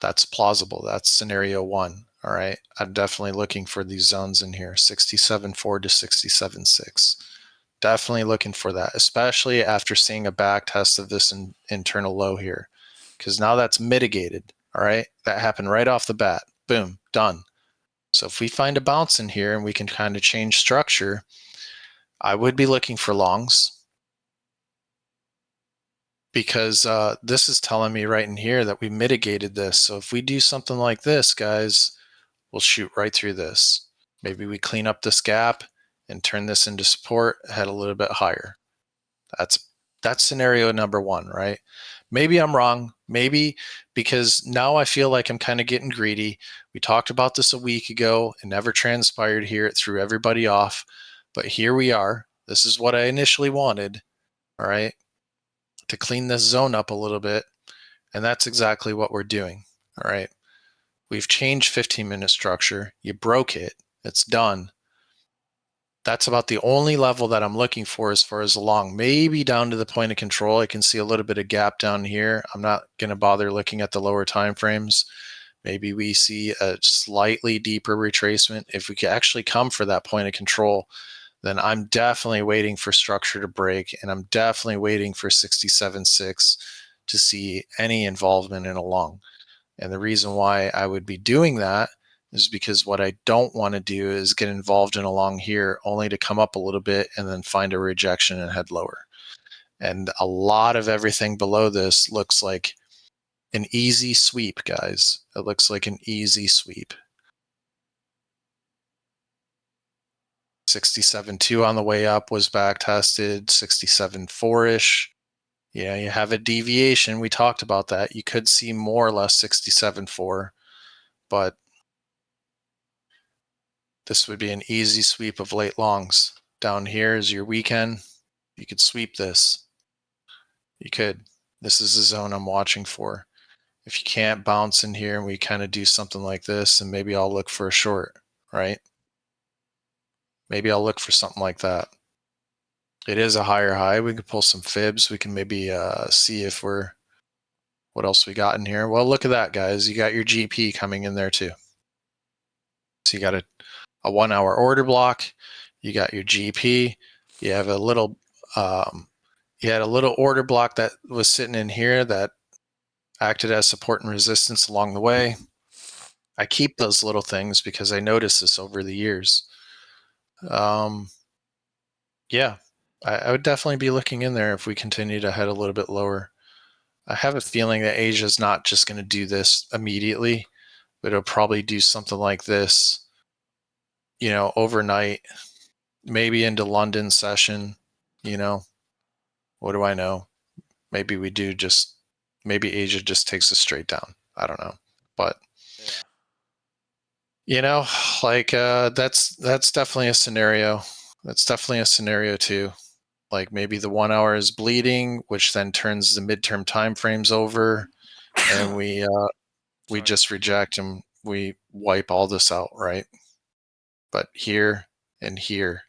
That's plausible. That's scenario one. All right. I'm definitely looking for these zones in here 67.4 to 67.6. Definitely looking for that, especially after seeing a back test of this internal low here, because now that's mitigated. All right. That happened right off the bat. Boom, done. So if we find a bounce in here and we can kind of change structure, I would be looking for longs, because this is telling me right in here that we mitigated this. So if we do something like this, guys, we'll shoot right through this. Maybe we clean up this gap and turn this into support, head a little bit higher. That's scenario number one, right? Maybe I'm wrong. Maybe because now I feel like I'm kind of getting greedy. We talked about this a week ago. It never transpired here. It threw everybody off. But here we are. This is what I initially wanted, all right, to clean this zone up a little bit. And that's exactly what we're doing, all right? We've changed 15-minute structure. You broke it. It's done. That's about the only level that I'm looking for as far as along. Maybe down to the point of control. I can see a little bit of gap down here. I'm not going to bother looking at the lower time frames. Maybe we see a slightly deeper retracement. If we could actually come for that point of control, then I'm definitely waiting for structure to break, and I'm definitely waiting for 67.6 to see any involvement in a long. And the reason why I would be doing that is because what I don't want to do is get involved in a long here only to come up a little bit and then find a rejection and head lower. And a lot of everything below this looks like an easy sweep, guys. It looks like an easy sweep. 67.2 on the way up was back tested, 67.4-ish. Yeah, you have a deviation. We talked about that. You could see more or less 67.4, but this would be an easy sweep of late longs. Down here is your weekend. You could sweep this. You could. This is the zone I'm watching for. If you can't bounce in here and we kind of do something like this, and maybe I'll look for a short, right? Maybe I'll look for something like that. It is a higher high. We can pull some fibs. We can maybe see if we're, what else we got in here. Well, look at that, guys. You got your GP coming in there too. So you got a 1 hour order block. You got your GP. You have a little, you had a little order block that was sitting in here that acted as support and resistance along the way. I keep those little things because I noticed this over the years. Yeah, I would definitely be looking in there if we continue to head a little bit lower. I have a feeling that Asia's not just going to do this immediately, but it'll probably do something like this, overnight, maybe into London session. You know, what do I know? Maybe we do just, maybe Asia just takes us straight down. I don't know. But, Yeah. you know, that's definitely a scenario. That's definitely a scenario too. Like maybe the 1 hour is bleeding, which then turns the midterm time frames over, and we Sorry. just reject and we wipe all this out, right? But here and here,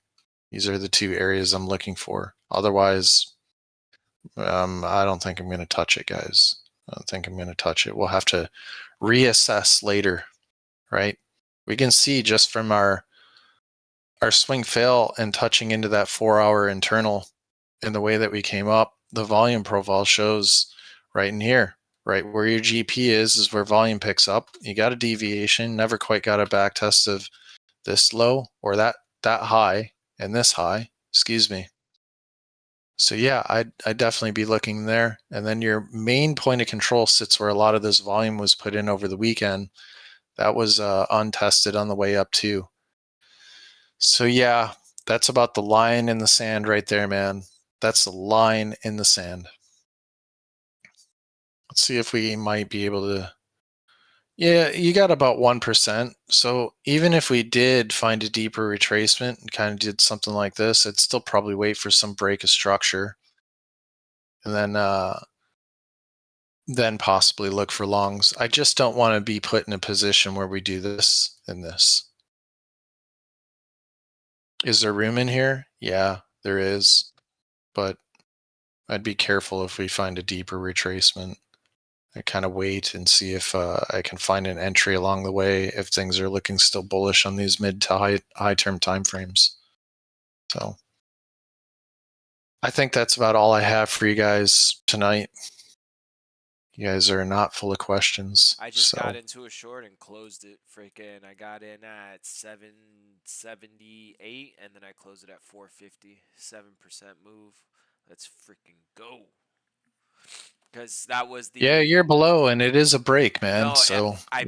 these are the two areas I'm looking for. Otherwise, I don't think I'm going to touch it, guys. I don't think I'm going to touch it. We'll have to reassess later, right? We can see just from our swing fail and touching into that 4 hour internal in the way that we came up, the volume profile shows right in here, right where your GP is where volume picks up. You got a deviation, never quite got a back test of this low or that high and this high, excuse me. So yeah, I'd definitely be looking there. And then your main point of control sits where a lot of this volume was put in over the weekend. That was untested on the way up too. So yeah, that's about the line in the sand right there, man. That's the line in the sand. Let's see if we might be able to. Yeah, you got about 1%. So even if we did find a deeper retracement and kind of did something like this, I'd still probably wait for some break of structure and then possibly look for longs. I just don't want to be put in a position where we do this and this. Is there room in here? Yeah, there is. But I'd be careful if we find a deeper retracement. I kind of wait and see if I can find an entry along the way if things are looking still bullish on these mid to high term timeframes. So I think that's about all I have for you guys tonight. You guys are not full of questions. I just got So into a short and closed it. Freaking, I got in at 778 and then I closed it at 450. 7% move. Let's freaking go. Because that was yeah, the you're below and it is a break, man. no, and So I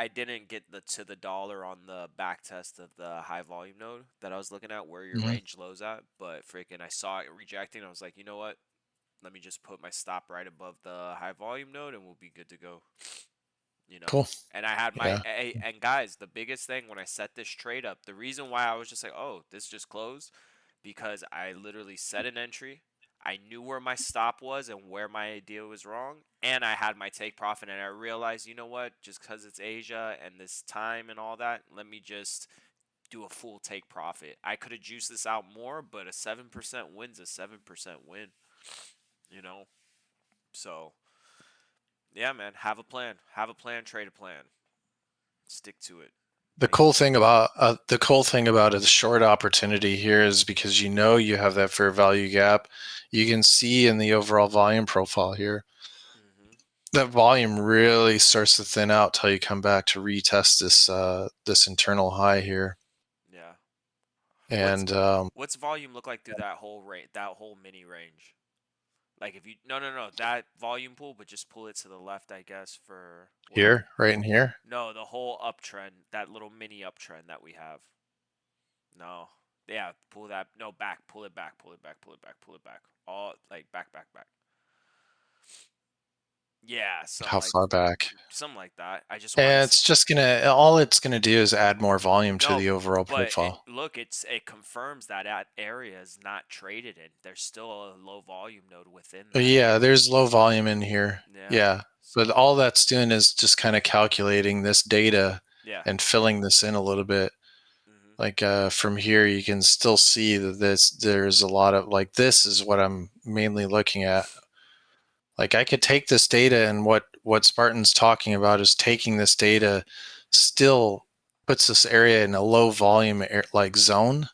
didn't get to the dollar on the back test of the high volume node that I was looking at where your mhm, range lows at, but freaking I saw it rejecting. I was like, you know what? Let me just put my stop right above the high volume node and we'll be good to go. You know. cool. And I had my Yeah. and guys, the biggest thing when I set this trade up, the reason why I was just like, oh, this just closed, because I literally set an entry. I knew where my stop was and where my idea was wrong, and I had my take profit. And I realized, you know what? Just because it's Asia and this time and all that, let me just do a full take profit. I could have juiced this out more, but a 7% win's a 7% win. You know, so yeah, man, have a plan. Have a plan. Trade a plan. Stick to it. Make it work. The cool thing about a short opportunity here is because you have that fair value gap. You can see in the overall volume profile here Hmm. that volume really starts to thin out till you come back to retest this internal high here. Yeah. What's And what's volume look like through that whole that whole mini range? Like if you no that volume pool, but just pull it to the left, I guess for what? here, right in here, No, the whole uptrend, that little mini uptrend that we have. No. Yeah, pull that. No, back. Pull it back. Pull it back. Pull it back. Pull it back. All like back, back, back. Yeah, How far back? something like that. I just want to And see. it's just gonna all it's gonna do is add more volume to No, the overall but it, profile. look, it confirms that that area is not traded in. There's still a low volume node within that Yeah, area. there's low volume in here. Yeah. Yeah. But So all that's doing is just kind of calculating this data yeah. and filling this in a little bit. Hmm. Like from here you can still see that there's a lot of like this is what I'm mainly looking at. Like I could take this data and what Spartan's talking about is taking this data still puts this area in a low volume like zone,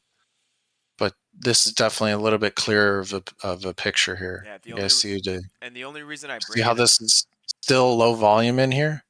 but this is definitely a little bit clearer of a picture here. Yeah. The You only guys and the only reason I see bring how it this is still low volume in here,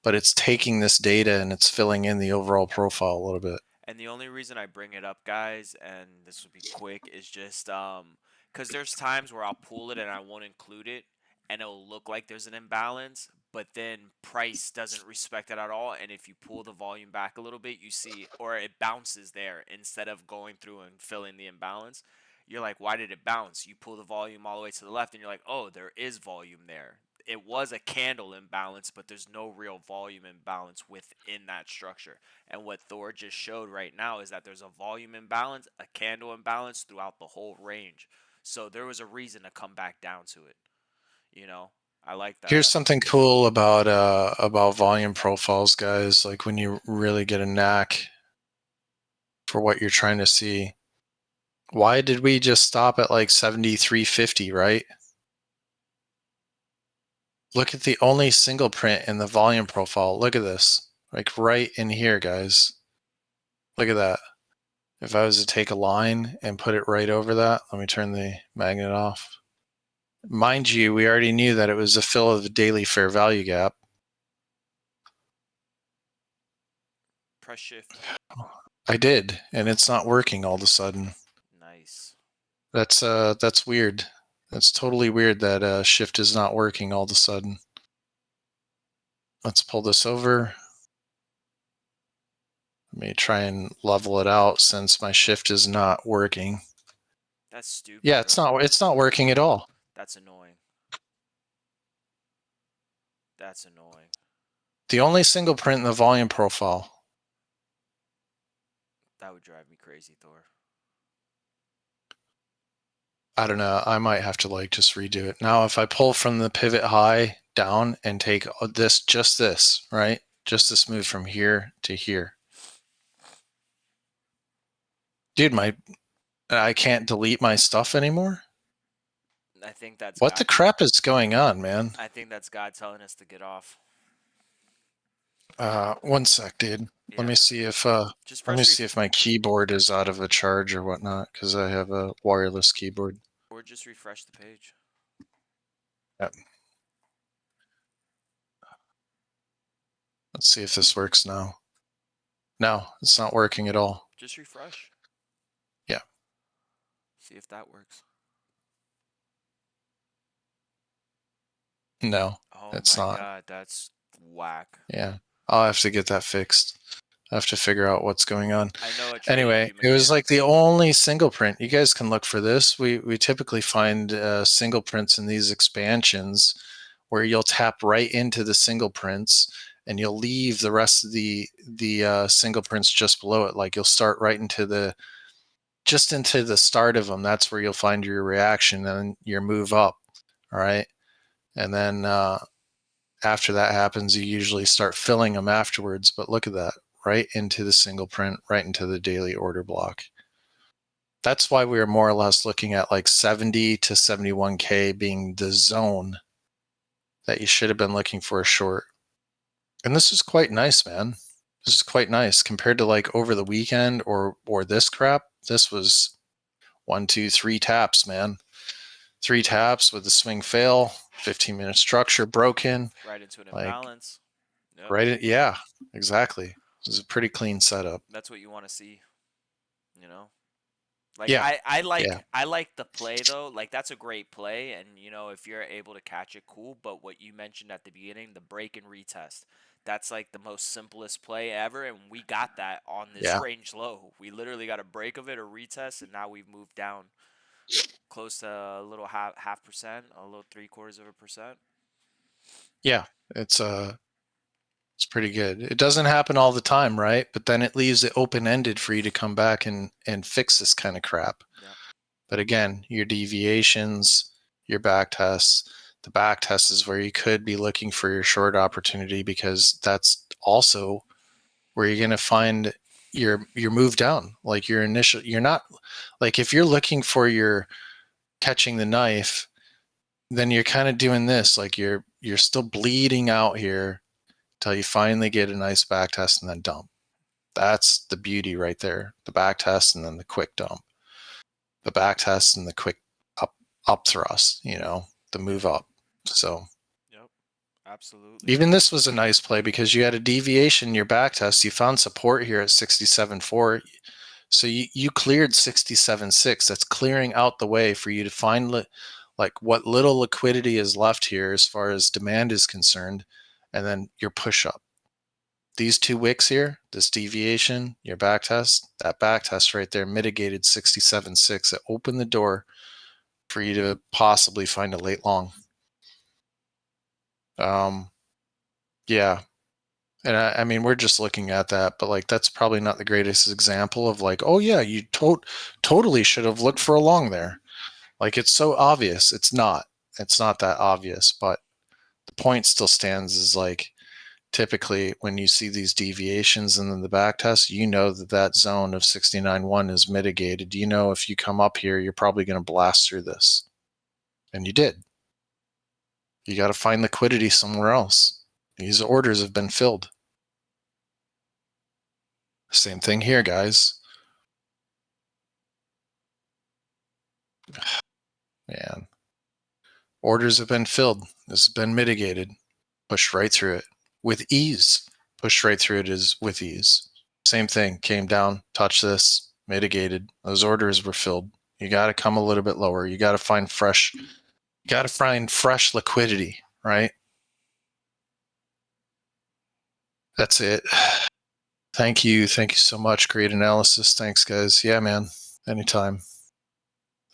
but it's taking this data and it's filling in the overall profile a little bit. And the only reason I bring it up, guys, and this will be quick, is just because there's times where I'll pull it and I won't include it, and it'll look like there's an imbalance, but then price doesn't respect it at all. And if you pull the volume back a little bit, you see, or it bounces there instead of going through and filling the imbalance. You're like, why did it bounce? You pull the volume all the way to the left, and you're like, oh, there is volume there. It was a candle imbalance, but there's no real volume imbalance within that structure. And what Thor just showed right now is that there's a volume imbalance, a candle imbalance throughout the whole range. So there was a reason to come back down to it. You know, I like Here's that. something cool about volume profiles, guys. Like when you really get a knack for what you're trying to see. Why did we just stop at like 73.50, right? Look at the only single print in the volume profile. Look at this. Like right in here, guys. Look at that. If I was to take a line and put it right over that, let me turn the magnet off. Mind you, we already knew that it was a fill of the daily fair value gap. Press shift. I did, and it's not working all of a sudden. Nice. That's weird. That's totally weird that shift is not working all of a sudden. Let's pull this over. Let me try and level it out since my shift is not working. That's stupid, Yeah, bro. it's not working at all. That's annoying. That's annoying. The only single print in the volume profile. That would drive me crazy, Thor. I don't know. I might have to like just redo it. Now if I pull from the pivot high down and take just this, right? Just this Hmm. move from here to here. Dude, my I can't delete my stuff anymore. I think that's What the God. crap is going on, man? I think that's God telling us to get off. One sec, dude. Let Yeah. me see if Just let me press see if my keyboard is out of a charge or whatnot because I have a wireless keyboard. or just refresh the page. Yep. Let's see if this works now. No, it's not working at all. Just refresh. Yeah. See if that works. No, Oh it's my not. God, that's whack. Yeah. I'll have to get that fixed. I have to figure out what's going on. I know a Anyway, TradingView it was like mechanic. the only single print. You guys can look for this. We typically find single prints in these expansions where you'll tap right into the single prints and you'll leave the rest of the single prints just below it. Like you'll start right into the just into the start of them. That's where you'll find your reaction and your move up. All right, and then after that happens, you usually start filling them afterwards. But look at that, right into the single print, right into the daily order block. That's why we were more or less looking at like 70 to 71K being the zone that you should have been looking for a short. And this is quite nice, man. This is quite nice compared to like over the weekend or this crap. This was 1, 2, 3 taps, man. 3 taps with the swing fail, 15-minute structure broken. Right into an Like imbalance. Yep. right, yeah, exactly. This is a pretty clean setup. That's what you want to see, you know? Like Yeah, yeah, I like the play though. Like that's a great play and if you're able to catch it, cool, but what you mentioned at the beginning, the break and retest. That's like the most simplest play ever and we got that on this yeah. range low. We literally got a break of it, a retest, and now we've moved down close to a little half percent, a little 3/4 of a percent. Yeah, it's it's pretty good. It doesn't happen all the time, right? But then it leaves it open ended for you to come back and fix this kind of crap. Yeah. But again, your deviations, your back tests, the back test is where you could be looking for your short opportunity, because that's also where you're going to find your move down. Like your initial, you're not like, if you're looking for your catching the knife, then you're kind of doing this. Like you're still bleeding out here till you finally get a nice back test and then dump. That's the beauty right there. The back test and then the quick dump. The back test and the quick up thrust, the move up. So Yep. Absolutely. even this was a nice play because you had a deviation in your back test. You found support here at 67.4. So you cleared 67.6. That's clearing out the way for you to find like what little liquidity is left here as far as demand is concerned, and then your push up. These two wicks here, this deviation, your back test, that back test right there mitigated 67.6. It opened the door for you to possibly find a late long. Um, yeah. And I mean, we're just looking at that, but like, that's probably not the greatest example of like, oh yeah, you totally should have looked for a long there. Like, it's so obvious. It's not that obvious, but the point still stands is like, typically when you see these deviations and then the back test, that zone of 69.1 is mitigated. If you come up here, you're probably going to blast through this. And you did. You got to find liquidity somewhere else. These orders have been filled. Same thing here, guys. Man, orders have been filled. This has been mitigated. Pushed right through it with ease. Pushed right through it is with ease. Same thing. Came down, touched this, mitigated. Those orders were filled. You got to come a little bit lower. You got to find fresh. You got to find fresh liquidity, right? That's it. Thank you. Thank you so much. Great analysis. Thanks, guys. Yeah, man. Anytime.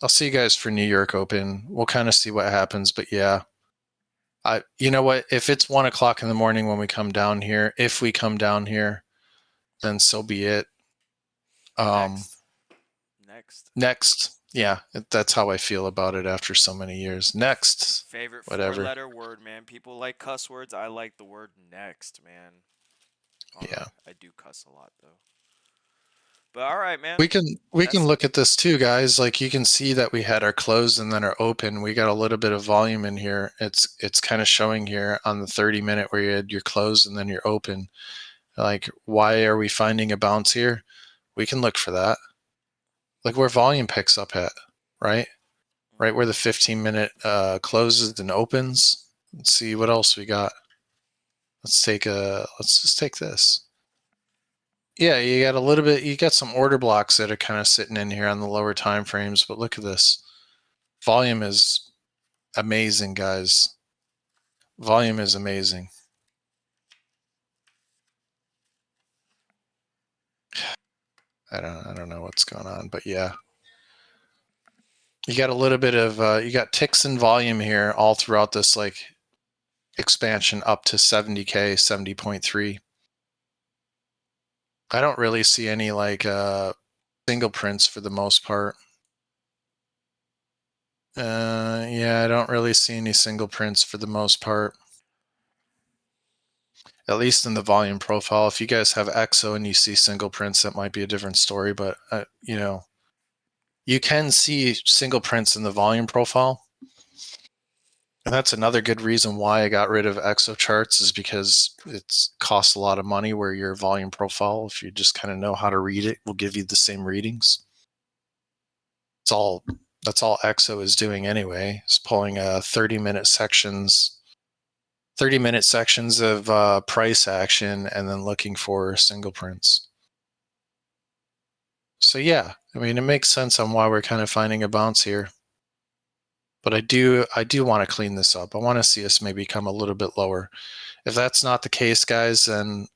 I'll see you guys for New York Open. We'll kind of see what happens, but yeah. You know what? If it's 1 o'clock in the morning when we come down here, if we come down here, then so be it. Next. Next. Next. Yeah, that's how I feel about it after so many years. Next. Favorite four Whatever. letter word, man. People like cuss words. I like the word next, man. Yeah. Although I do cuss a lot though. But all right, man. We can That's look at this too, guys. Like, you can see that we had our close and then our open. We got a little bit of volume in here. It's kind of showing here on the 30-minute where you had your close and then your open. Like, why are we finding a bounce here? We can look for that. Like where volume picks up at, right? Right where the 15-minute closes and opens. Let's see what else we got. Let's just take this. Yeah, you got a little bit, you got some order blocks that are kind of sitting in here on the lower time frames, but look at this. Volume is amazing, guys. Volume is amazing. I don't know what's going on, but yeah. You got a little bit of you got ticks in volume here all throughout this like expansion up to 70K, 70.3. I don't really see any like single prints for the most part. Yeah, I don't really see any single prints for the most part. At least in the volume profile. If you guys have EXO and you see single prints, that might be a different story. But you can see single prints in the volume profile. And that's another good reason why I got rid of EXO charts, is because it costs a lot of money, where your volume profile, if you just kind of know how to read it, will give you the same readings. That's all EXO is doing anyway. It's pulling 30-minute sections of price action and then looking for single prints. So yeah, I mean, it makes sense on why we're kind of finding a bounce here. But I do want to clean this up. I want to see us maybe come a little bit lower. If that's not the case, guys, then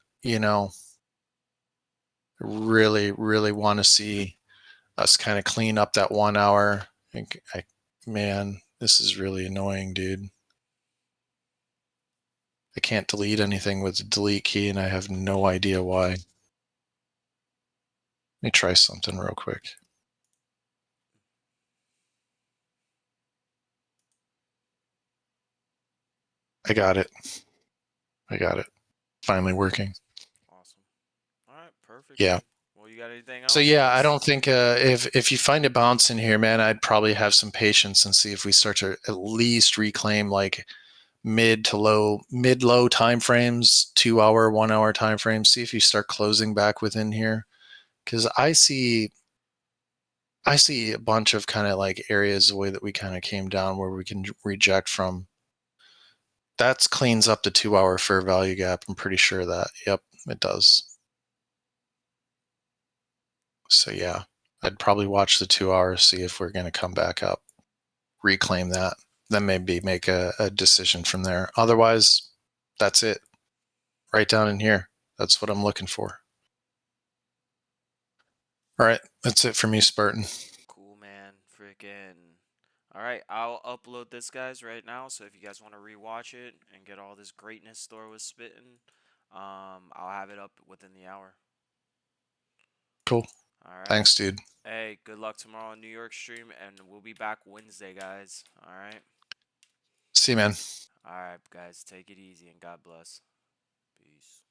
really, really want to see us kind of clean up that 1 hour. Man, this is really annoying, dude. I can't delete anything with the delete key, and I have no idea why. Let me try something real quick. I got it. Finally working. Awesome. All right, perfect, Yeah. man. Well, you got anything So else, yeah, I guys? don't think if you find a bounce in here, man, I'd probably have some patience and see if we start to at least reclaim like mid low time frames, 2 hour, 1 hour time frames. See if you start closing back within here, because I see a bunch of kind of like areas the way that we kind of came down where we can reject from. That cleans up the 2 hour fair value gap. I'm pretty sure of that. Yep, it does. So yeah, I'd probably watch the 2 hours, see if we're going to come back up, reclaim that, then maybe make a decision from there. Otherwise, that's it. Right down in here. That's what I'm looking for. All right, that's it for me, Spartan. Cool, man. Freaking. All right, I'll upload this, guys, right now. So if you guys want to rewatch it and get all this greatness Thor was spitting, I'll have it up within the hour. Cool. All right. Thanks, dude. Hey, good luck tomorrow on New York stream, and we'll be back Wednesday, guys. All right. See you, man. All right, guys. Take it easy and God bless. Peace.